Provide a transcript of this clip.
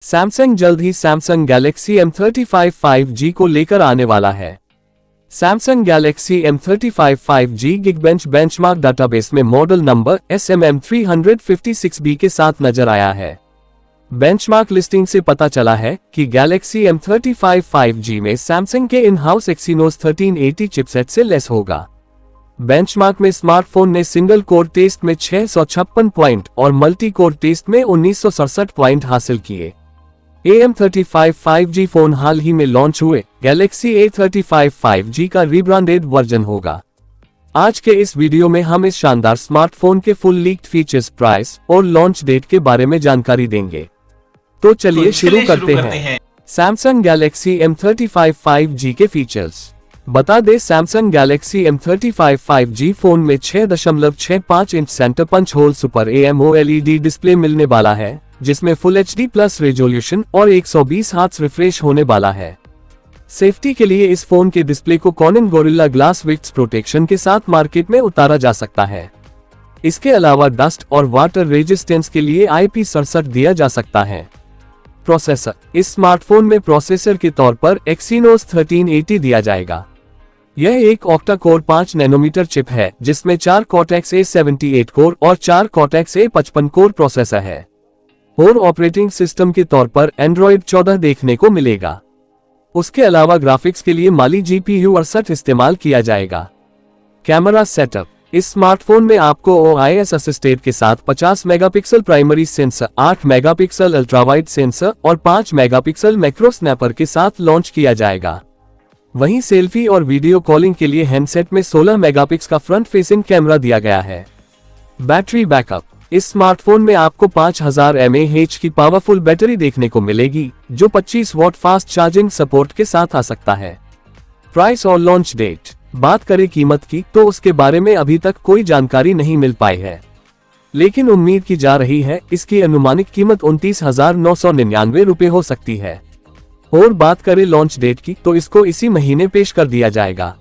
Samsung जल्द ही Samsung Galaxy M35 5G को लेकर आने वाला है। Samsung Galaxy M35 5G Geekbench benchmark database में मॉडल नंबर SMM356B के साथ नजर आया है। बेंचमार्क लिस्टिंग से पता चला है कि गैलेक्सी M35 5G में सैमसंग के इन हाउस एक्सीनोस 1380 चिपसेट से लेस होगा। बेंचमार्क में स्मार्टफोन ने सिंगल कोर टेस्ट में 656 पॉइंट और मल्टी कोर टेस्ट में 1967 पॉइंट हासिल किए। M35 5G फोन हाल ही में लॉन्च हुए गैलेक्सी A35 5G का रीब्रांडेड वर्जन होगा। आज के इस वीडियो में हम इस शानदार स्मार्टफोन के फुल लीक्ड फीचर्स, प्राइस और लॉन्च डेट के बारे में जानकारी देंगे। तो चलिए शुरू करते हैं। सैमसंग गैलेक्सी M35 5G के फीचर्स बता दें। Samsung Galaxy M35 5G phone में 6.65 inch centre punch hole super AMOLED display मिलने वाला है, जिसमें फुल HD प्लस रेजोल्यूशन और 120 हर्ट्ज रिफ्रेश होने वाला है। सेफ्टी के लिए इस फोन के डिस्प्ले को Corning Gorilla glass Victus protection के साथ मार्केट में उतारा जा सकता है। इसके अलावा डस्ट और वाटर रेजिस्टेंस के लिए IP67 दिया जा सकता है। प्रोसेसर इस स्मार्टफोन में प्रोसेसर के तौर पर एक्सीनोस 1380 दिया जाएगा। यह एक ऑक्टा कोर 5 नैनोमीटर चिप है, जिसमें 4 कॉर्टेक्स A78 कोर और 4 कॉर्टेक्स A55 कोर प्रोसेसर है और ऑपरेटिंग सिस्टम के तौर पर Android 14 देखने को मिलेगा। उसके अलावा ग्राफिक्स के लिए माली GPU 68 इस्तेमाल किया जाएगा। कैमरा सेटअप इस स्मार्टफोन में आपको OIS असिस्टेड के साथ 50 megapixel primary sensor, 8 megapixel ultrawide sensor और 5 मेगापिक्सल मैक्रो स्नैपर के साथ लॉन्च किया जाएगा। वहीं सेल्फी और वीडियो कॉलिंग के लिए हैंडसेट में 16 मेगापिक्सल का फ्रंट फेसिंग कैमरा दिया गया है। बैटरी बैकअप इस स्मार्टफोन में आपको 5000 mAh की पावरफुल बैटरी देखने को मिलेगी, जो 25 वॉट फास्ट चार्जिंग सपोर्ट के साथ आ सकता है। प्राइस और लॉन्च डेट बात करें कीमत की, तो उसके बारे में अभी तक कोई जानकारी नहीं मिल पाई है, लेकिन उम्मीद की जा रही है इसकी अनुमानित कीमत 29,999 रुपए हो सकती है। और बात करें लॉन्च डेट की, तो इसको इसी महीने पेश कर दिया जाएगा।